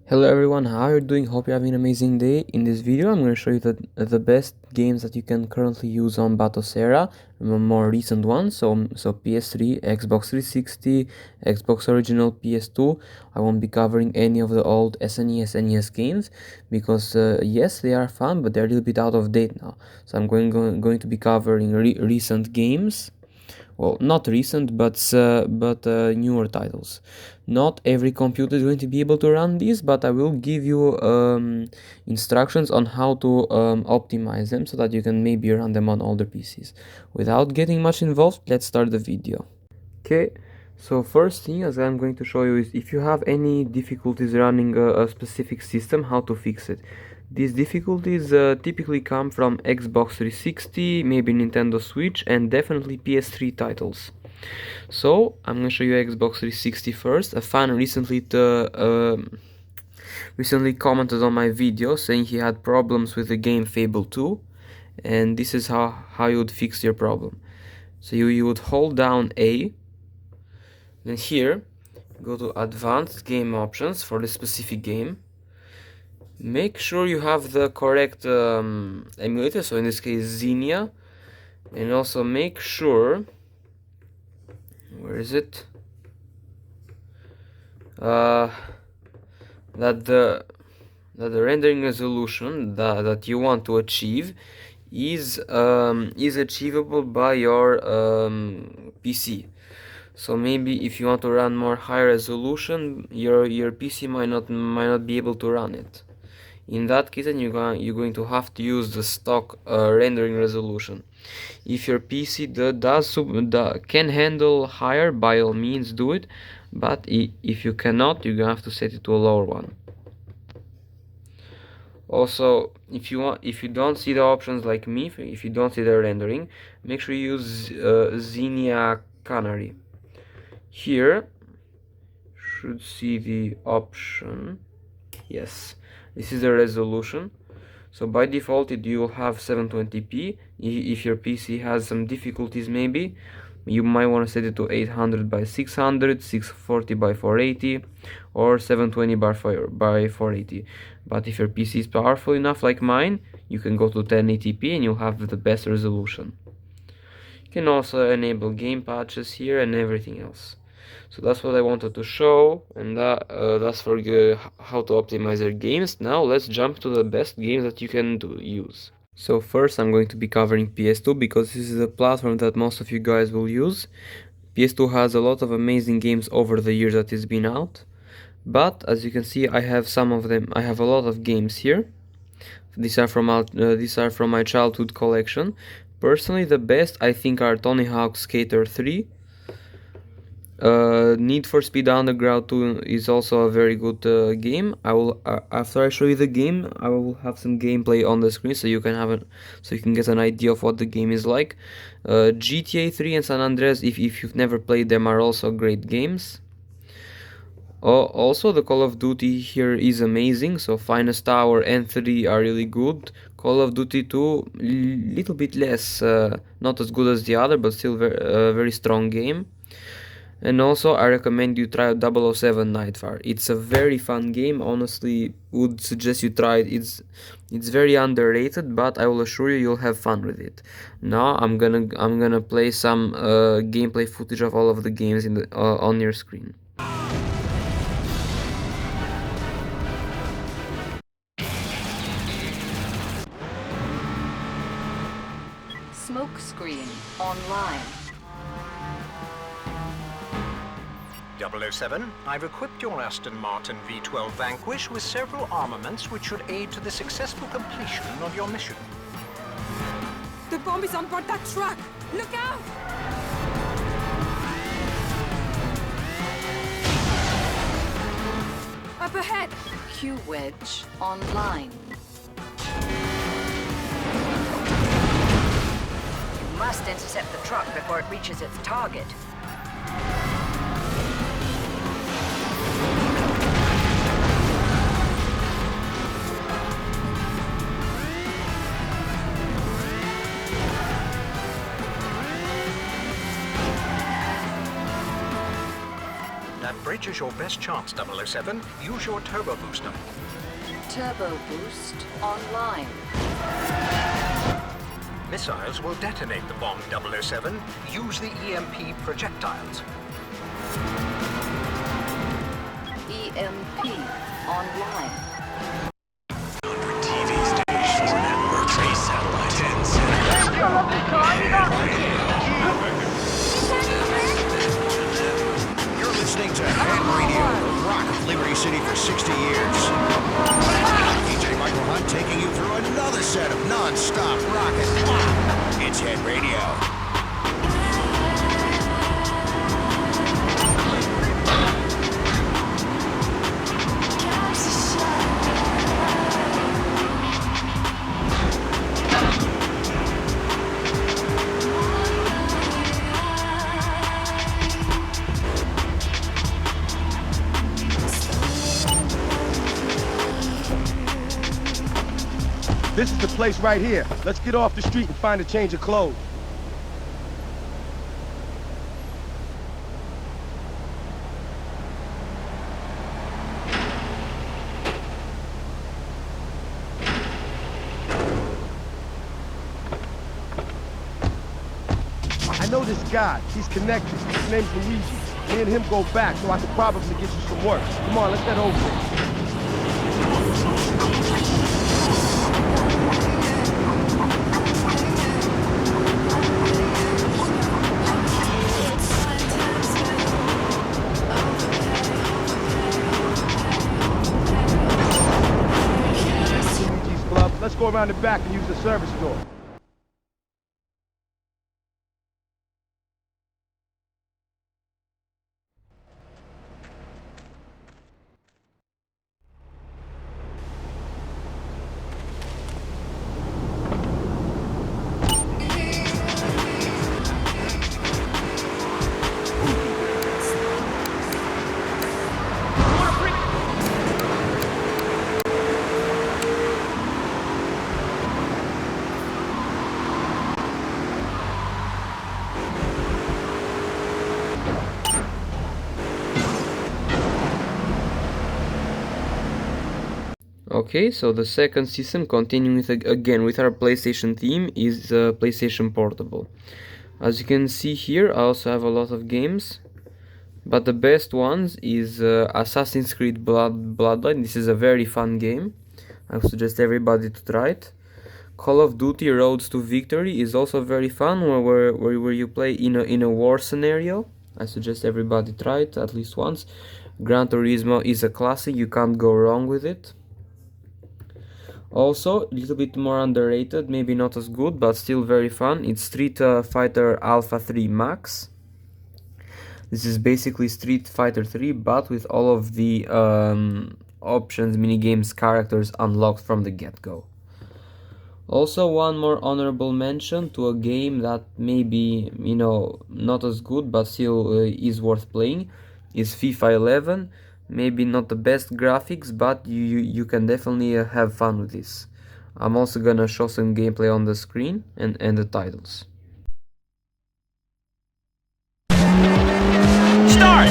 Hello everyone, how are you doing? Hope you're having an amazing day. In this video I'm going to show you the best games that you can currently use on Batocera, more recent ones, so PS3, Xbox 360, Xbox Original, PS2. I won't be covering any of the old SNES games because yes, they are fun, but they're a little bit out of date now. So I'm going to be covering recent games. Well, not recent, but newer titles. Not every computer is going to be able to run these, but I will give you instructions on how to optimize them so that you can maybe run them on older PCs. Without getting much involved, let's start the video. Okay, so first thing as I'm going to show you is if you have any difficulties running a specific system, how to fix it. These difficulties typically come from Xbox 360, maybe Nintendo Switch, and definitely PS3 titles. So I'm gonna show you Xbox 360 first. A fan recently commented on my video saying he had problems with the game Fable 2, and this is how you would fix your problem. So you would hold down A, then here go to Advanced Game Options for the specific game. Make sure you have the correct emulator, so in this case Xenia, and also make sure, where is it, that the rendering resolution that you want to achieve is achievable by your PC. So maybe if you want to run more high resolution, your PC might not be able to run it. In that case, then you're going to have to use the stock rendering resolution. If your PC can handle higher, by all means do it, but if you cannot, you're gonna have to set it to a lower one. Also, if you don't see the options like me, if you don't see the rendering, make sure you use Xenia Canary. Here should see the option. Yes, this is the resolution. So by default you will have 720p. If your PC has some difficulties, maybe you might want to set it to 800 by 600, 640 by 480, or 720 by 480. But if your PC is powerful enough like mine, you can go to 1080p and you'll have the best resolution. You can also enable game patches here and everything else. So that's what I wanted to show, and that's for how to optimize your games. Now let's jump to the best games that you can use. So first I'm going to be covering PS2 because this is a platform that most of you guys will use. PS2 has a lot of amazing games over the years that it's been out, but as you can see I have some of them. I have a lot of games here. These are from my childhood collection. Personally, the best I think are Tony Hawk's Skater 3. Need for Speed Underground 2 is also a very good game. I will after I show you the game, I will have some gameplay on the screen so you can get an idea of what the game is like. GTA 3 and San Andreas, if you've never played them, are also great games. Also, the Call of Duty here is amazing. So Finest Hour and 3 are really good. Call of Duty 2, little bit less, not as good as the other, but still very strong game. And also I recommend you try 007 Nightfire. It's a very fun game. Honestly, would suggest you try it. It's very underrated, but I will assure you you'll have fun with it. Now I'm gonna play some gameplay footage of all of the games on your screen. Smoke screen online. 007, I've equipped your Aston Martin V12 Vanquish with several armaments which should aid to the successful completion of your mission. The bomb is on board that truck! Look out! Up ahead! Q-Wedge online. You must intercept the truck before it reaches its target. That bridge is your best chance, 007. Use your turbo booster. Turbo boost online. Missiles will detonate the bomb, 007. Use the EMP projectiles. EMP online. TV station, 4 network, 3 satellite, 10 satellites. You're listening to Hat Radio, the rock of Liberty City for 60 years. DJ Michael Hunt taking you through another set of non-stop rock and pop. It's Hat Radio. This is the place right here. Let's get off the street and find a change of clothes. I know this guy. He's connected. His name's Luigi. Me and him go back, so I could probably get you some work. Come on, let's get over it. Let's go around the back and use the service door. Okay, so the second system, continuing again with our PlayStation theme, is PlayStation Portable. As you can see here, I also have a lot of games, but the best ones is Assassin's Creed Bloodline. This is a very fun game. I would suggest everybody to try it. Call of Duty Roads to Victory is also very fun, where you play in a war scenario. I suggest everybody try it at least once. Gran Turismo is a classic, you can't go wrong with it. Also, a little bit more underrated, maybe not as good, but still very fun. It's Street Fighter Alpha 3 Max. This is basically Street Fighter 3, but with all of the options, minigames, characters unlocked from the get-go. Also, one more honorable mention to a game that maybe, not as good, but still is worth playing, is FIFA 11. Maybe not the best graphics, but you can definitely have fun with this. I'm also gonna show some gameplay on the screen and the titles. Start!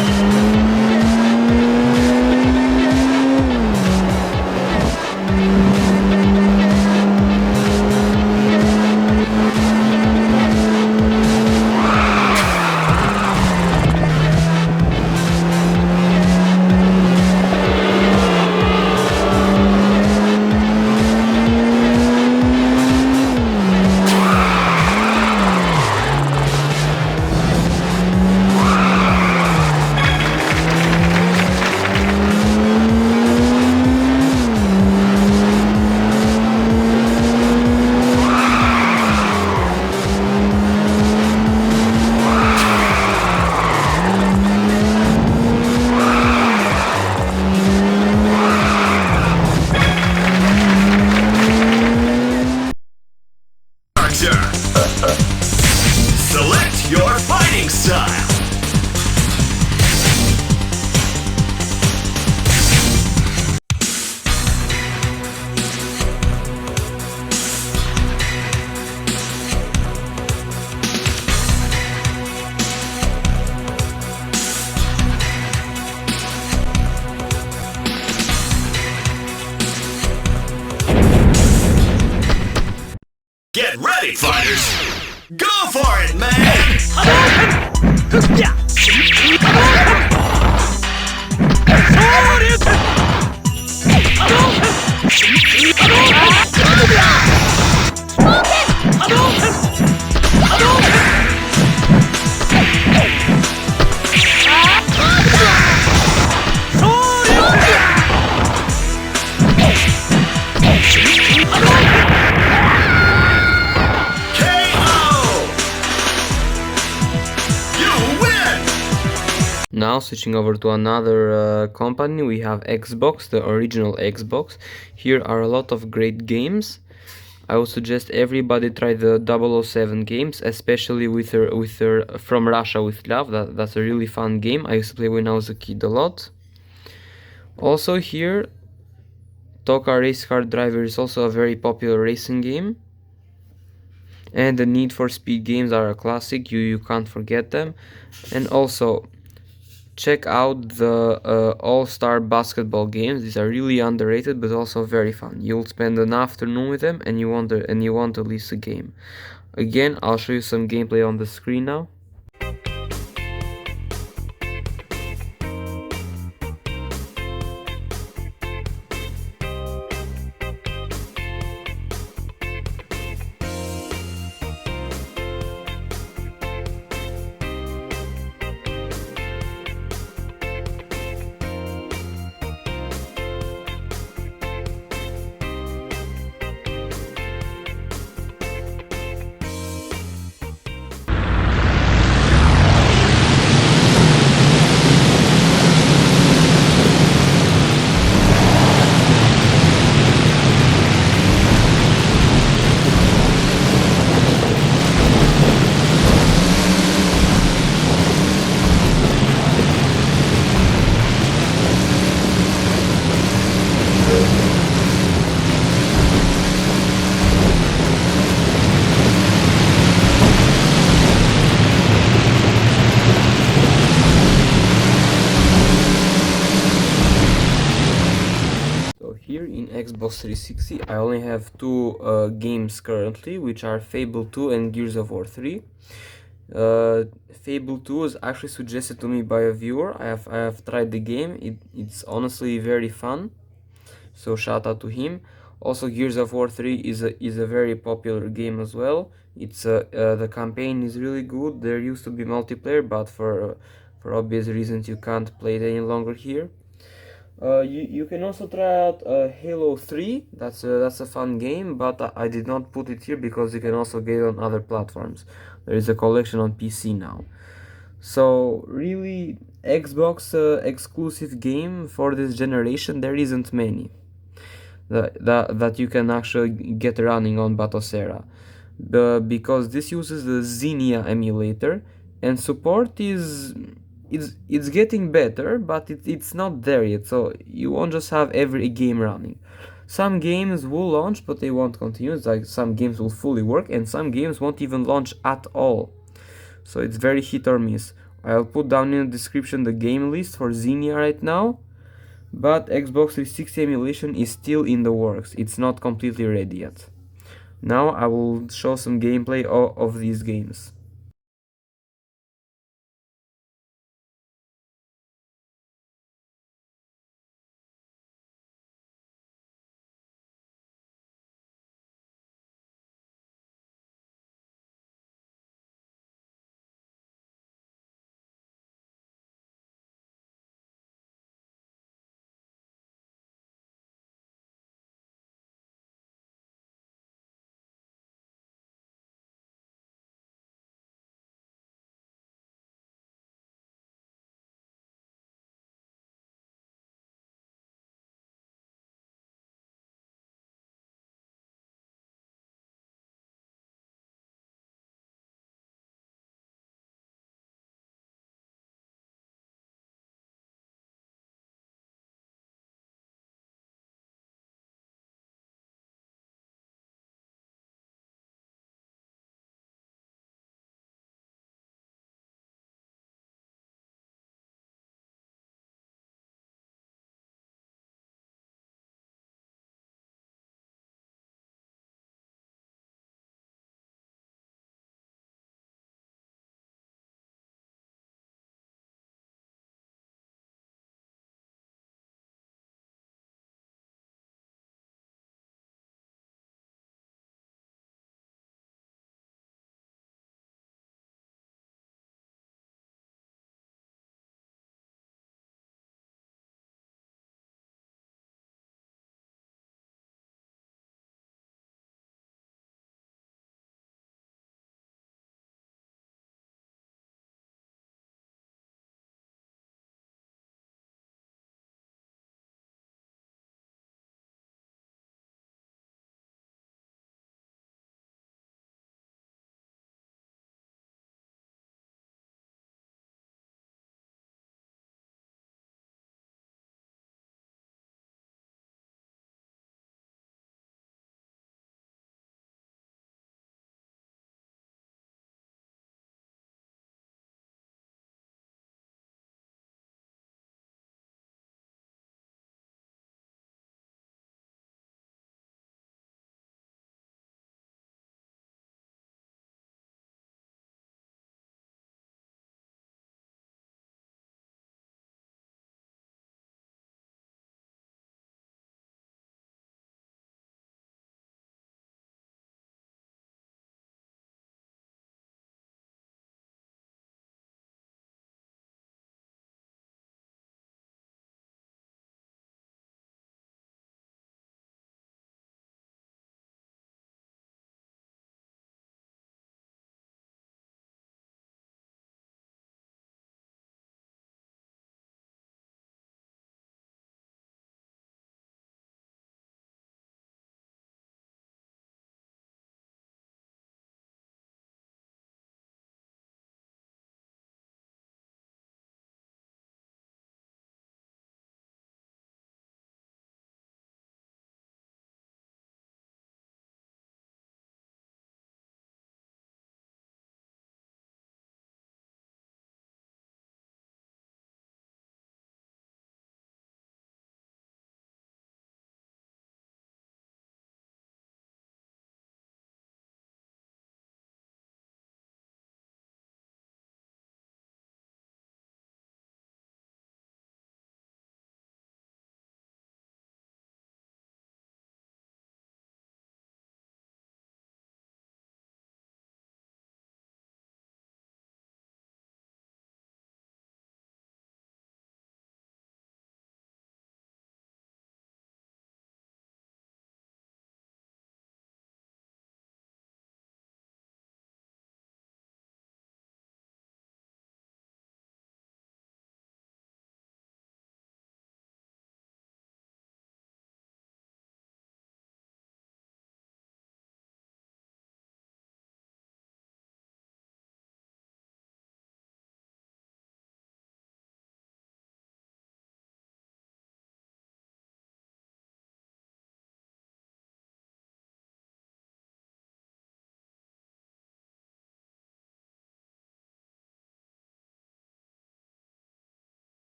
Now switching over to another company, we have Xbox, the original Xbox. Here are a lot of great games. I would suggest everybody try the 007 games, especially with her From Russia with Love. That's a really fun game. I used to play when I was a kid a lot. Also here, Toka Race Car Driver is also a very popular racing game. And the Need for Speed games are a classic, you can't forget them. And also, check out the all-star basketball games. These are really underrated but also very fun. You'll spend an afternoon with them and you want to lease a game. Again, I'll show you some gameplay on the screen now. Here in Xbox 360 I only have two games currently, which are Fable 2 and Gears of War 3. Fable 2 was actually suggested to me by a viewer. I have tried the game. It's honestly very fun, so shout out to him. Also, Gears of War 3 is a very popular game as well. The campaign is really good. There used to be multiplayer, but for obvious reasons you can't play it any longer here. You can also try out Halo 3. That's a fun game, but I did not put it here because you can also get it on other platforms. There is a collection on PC now. So really, Xbox exclusive game for this generation, there isn't many that you can actually get running on Batocera. Because this uses the Xenia emulator, and support is it's getting better, but it's not there yet, so you won't just have every game running. Some games will launch but they won't continue. It's like some games will fully work and some games won't even launch at all, so it's very hit or miss. I'll put down in the description the game list for Xenia right now, but Xbox 360 emulation is still in the works. It's not completely ready yet. Now I will show some gameplay of these games.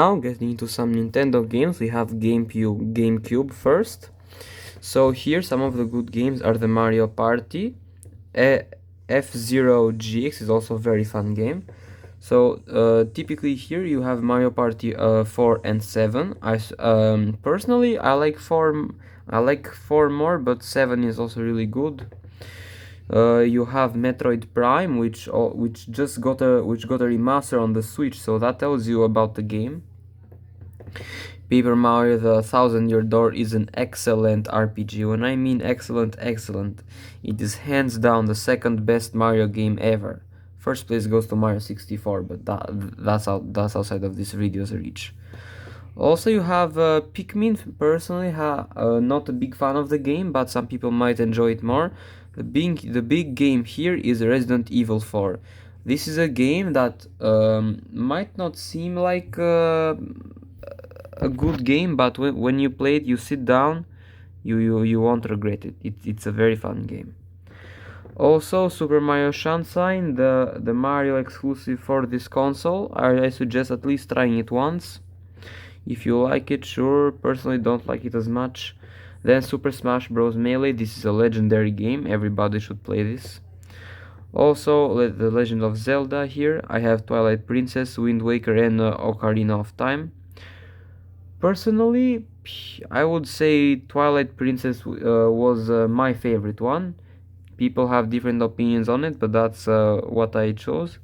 Now, getting into some Nintendo games, we have GameCube first. So here, some of the good games are the Mario Party. F-Zero GX is also a very fun game. So typically here you have Mario Party 4 and 7. Personally I like 4. I like 4 more, but 7 is also really good. You have Metroid Prime, which just got a remaster on the Switch, so that tells you about the game. Paper Mario: The Thousand Year Door is an excellent RPG. When I mean excellent, it is hands down the second best Mario game ever. First place goes to Mario 64, but that's outside of this video's reach. Also, you have Pikmin. Personally, not a big fan of the game, but some people might enjoy it more. The big game here is Resident Evil 4. This is a game that might not seem like a good game, but when you play it, you sit down, you won't regret it. It's a very fun game. Also, Super Mario Sunshine, the Mario exclusive for this console. I suggest at least trying it once. If you like it, sure. Personally, don't like it as much. Then Super Smash Bros. Melee. This is a legendary game. Everybody should play this. Also, The Legend of Zelda here. I have Twilight Princess, Wind Waker, and Ocarina of Time. Personally, I would say Twilight Princess was my favorite one. People have different opinions on it, but that's what I chose.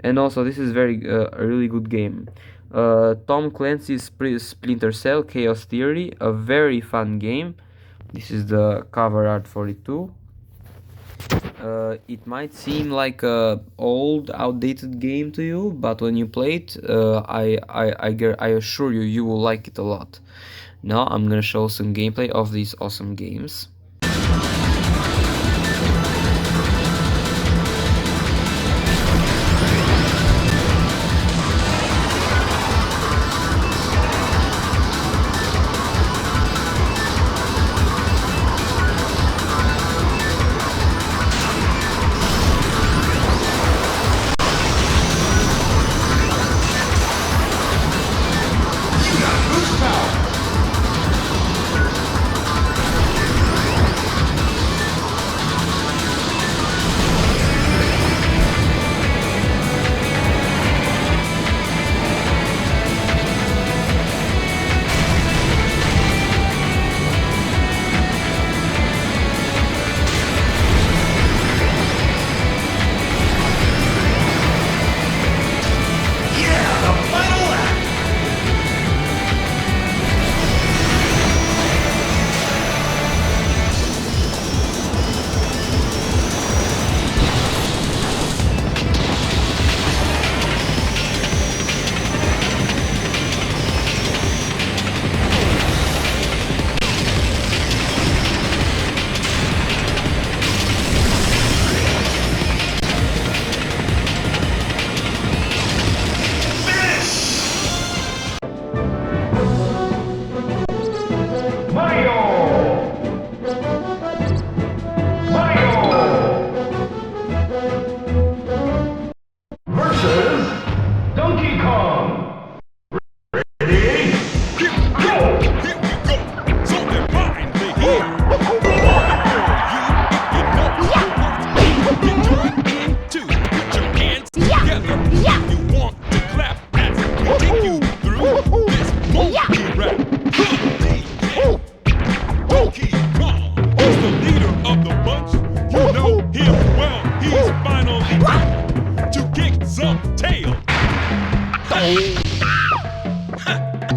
And also, this is a really good game. Tom Clancy's Splinter Cell Chaos Theory, a very fun game. This is the cover art for it too. It might seem like a old, outdated game to you, but when you play it, I assure you, you will like it a lot. Now I'm gonna show some gameplay of these awesome games.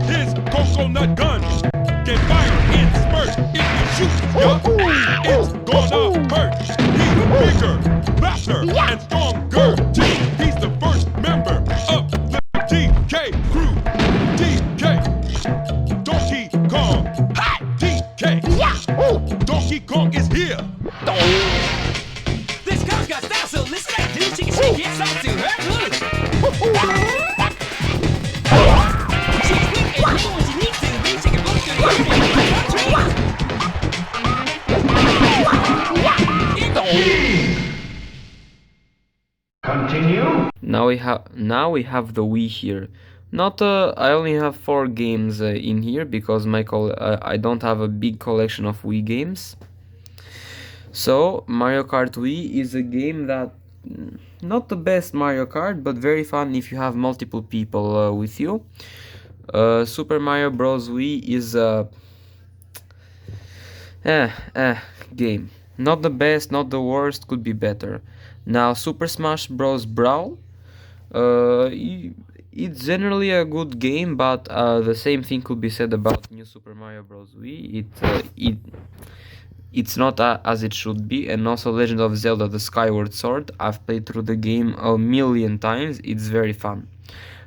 His coconut gun can fire in spurts. If you shoot your ass, it's gonna hurt. He's bigger, faster, and stronger too. He's the first member of the TK crew. TK, Donkey Kong. TK, Donkey Kong is here. This Kong's got style, so listen up, dude. She can shake it out to her. Continue. Now we have the Wii here. Not I only have 4 games in here because I don't have a big collection of Wii games. So Mario Kart Wii is a game that not the best Mario Kart, but very fun if you have multiple people with you. Super Mario Bros. Wii is a eh, eh, game. Not the best, not the worst, could be better. Now Super Smash Bros. Brawl. Uh, i- it's generally a good game, but the same thing could be said about New Super Mario Bros. Wii. It's not as it should be, and also Legend of Zelda: The Skyward Sword. I've played through the game a million times. It's very fun.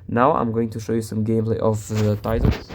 Now I'm going to show you some gameplay of the titles.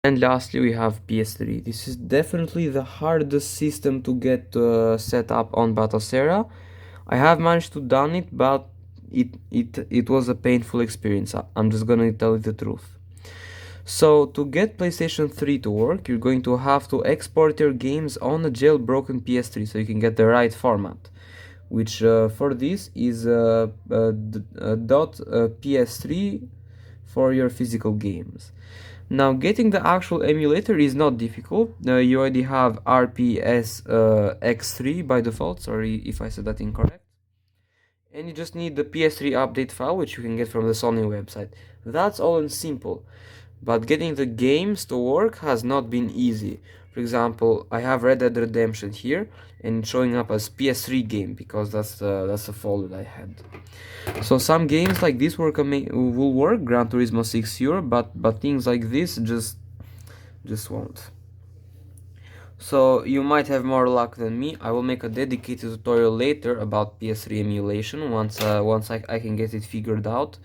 And lastly, we have PS3. This is definitely the hardest system to get set up on Batocera. I have managed to done it, but it was a painful experience. I'm just gonna tell you the truth. So to get PlayStation 3 to work, you're going to have to export your games on a jailbroken PS3 so you can get the right format, which for this is .ps3 for your physical games. Now getting the actual emulator is not difficult. You already have RPS X3 by default, sorry if I said that incorrect. And you just need the PS3 update file, which you can get from the Sony website. That's all and simple. But getting the games to work has not been easy. For example, I have Red Dead Redemption here, and it's showing up as PS3 game because that's the folder I had. So some games like this will work, Gran Turismo 6 Euro, but things like this just won't. So you might have more luck than me. I will make a dedicated tutorial later about PS3 emulation once I can get it figured out.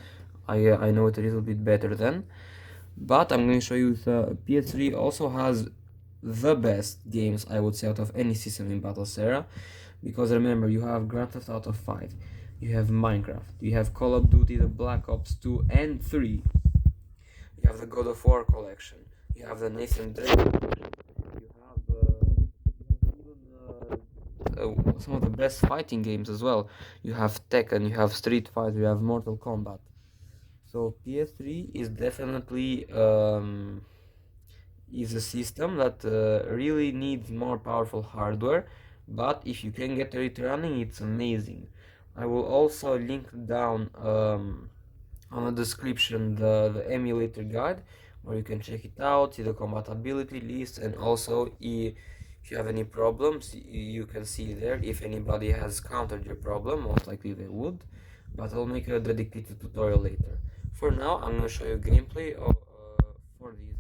I know it a little bit better then. But I'm going to show you the PS3 also has the best games, I would say, out of any system in Batocera. Because remember, you have Grand Theft Auto 5, you have Minecraft, you have Call of Duty, the Black Ops 2 and 3, you have the God of War collection, you have the Nathan Drake collection, you have even some of the best fighting games as well. You have Tekken, you have Street Fighter, you have Mortal Kombat. So PS3 is definitely is a system that really needs more powerful hardware, but if you can get it running, it's amazing. I will also link down on the description the emulator guide, or you can check it out, see the compatibility list, and also if you have any problems, you can see there if anybody has countered your problem. Most likely they would, but I'll make a dedicated tutorial later. For now, I'm gonna show you gameplay for these games.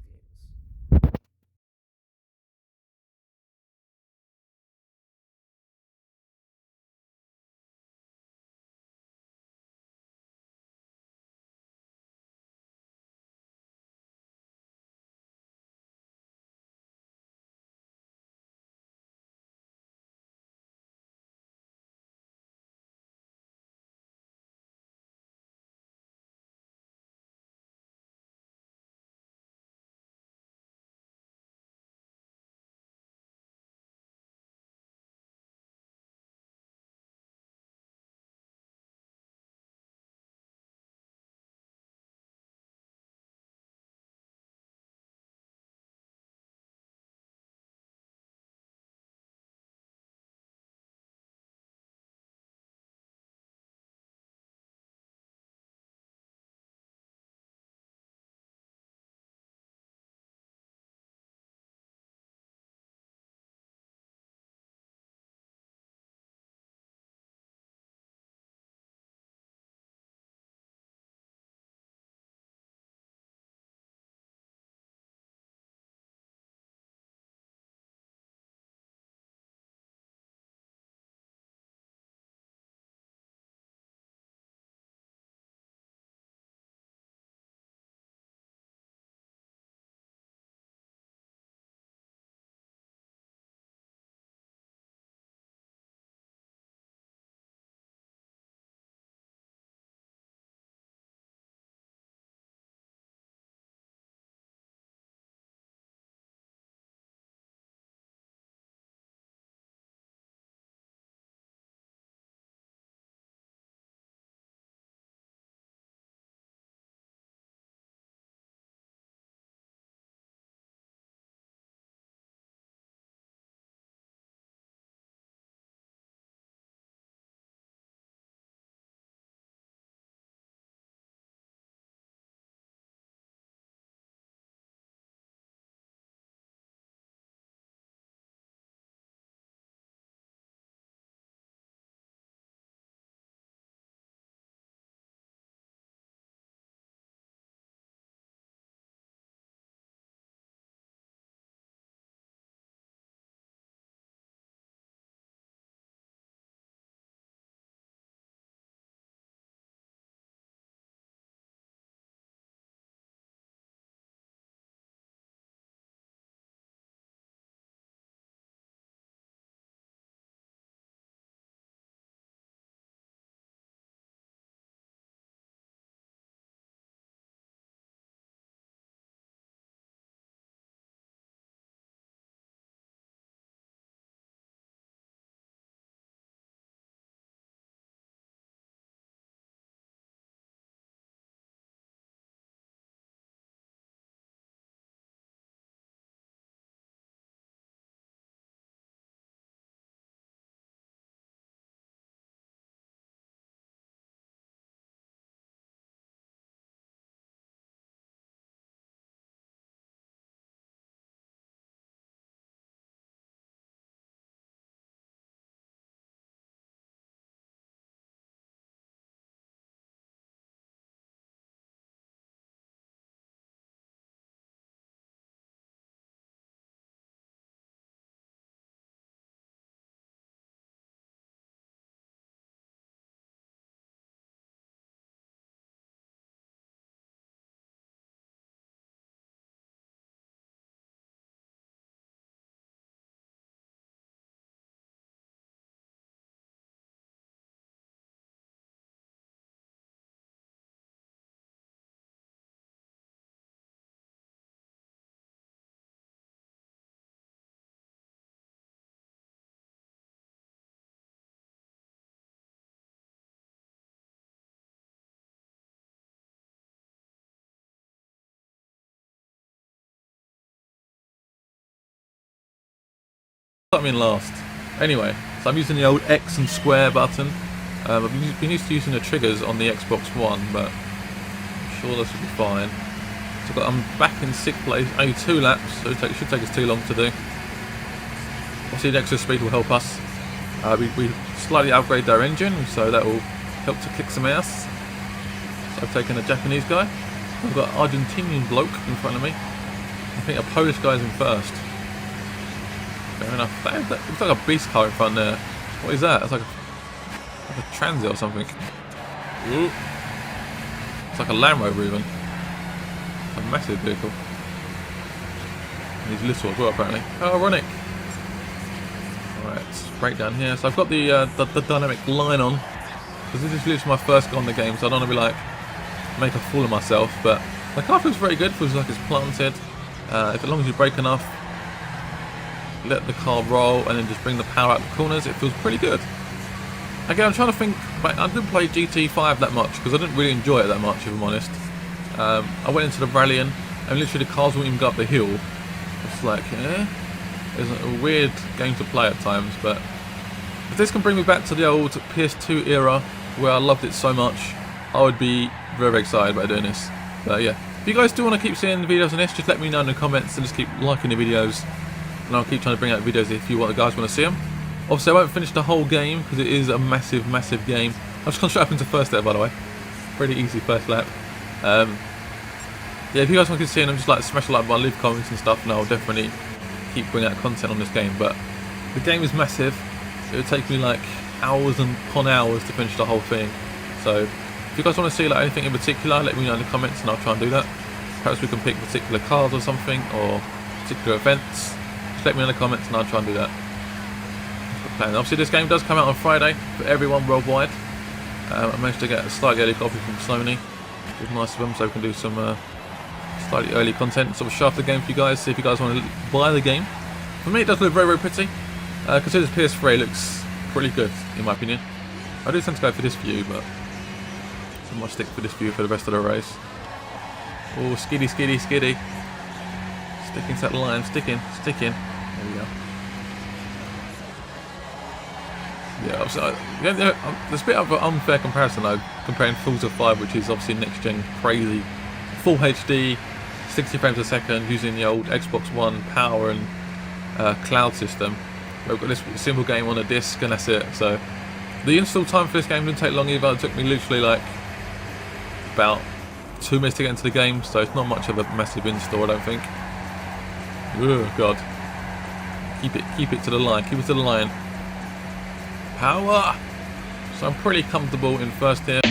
I'm in last. Anyway, so I'm using the old X and square button. I've been used to using the triggers on the Xbox One, but I'm sure this will be fine. So I'm back in 6th place, only 2 laps, so it should take us too long to do. Obviously the extra speed will help us. We slightly upgraded our engine, so that will help to kick some ass. So I've taken a Japanese guy. I've got an Argentinian bloke in front of me. I think a Polish guy's in first. Fair enough. That looks like a beast car in front there. What is that? It's like a Transit or something. Ooh. It's like a Land Rover even. It's a massive vehicle. And he's little as well apparently. Oh, ironic. Alright, break down here. So I've got the dynamic line on. Because this is literally my first go on the game, so I don't want to be like, make a fool of myself. But the car feels very good, feels like it's planted. If as long as you brake enough, let the car roll and then just bring the power out the corners, it feels pretty good. Again, I'm trying to think, I didn't play GT5 that much because I didn't really enjoy it that much, if I'm honest. I went into the rallying and literally the cars wouldn't even go up the hill. It's like, it's a weird game to play at times, but if this can bring me back to the old PS2 era where I loved it so much, I would be very excited about doing this. But yeah, if you guys do want to keep seeing the videos on this, just let me know in the comments and just keep liking the videos. And I'll keep trying to bring out videos if you guys want to see them. Obviously I won't finish the whole game because it is a massive game. I've just gone straight up into first there, by the way. Pretty easy first lap. Yeah, if you guys want to keep seeing them, just like smash a like button, leave comments and stuff, and I'll definitely keep bringing out content on this game. But the game is massive. It would take me like hours and upon hours to finish the whole thing. So if you guys want to see like anything in particular, let me know in the comments and I'll try and do that. Perhaps we can pick particular cars or something, or particular events. Just let me know in the comments and I'll try and do that. Obviously this game does come out on Friday for everyone worldwide. I managed to get a slightly early copy from Sony, which was nice of them, so we can do some slightly early content, sort of show off the game for you guys, see if you guys want to buy the game. For me it does look very pretty. Considering it's PS3, it looks pretty good in my opinion. I do tend to go for this view, but I might stick for this view for the rest of the race. Oh, skiddy. Sticking to that line, sticking. There we go. Yeah, there's a bit of an unfair comparison though, comparing Forza 5, which is obviously next gen crazy, full HD, 60 frames a second, using the old Xbox One power and cloud system. We've got this simple game on a disc and that's it. So the install time for this game didn't take long either. It took me literally like about 2 minutes to get into the game, so it's not much of a massive install, I don't think. Oh god, keep it to the line, keep it to the line. Power! So I'm pretty comfortable in first here.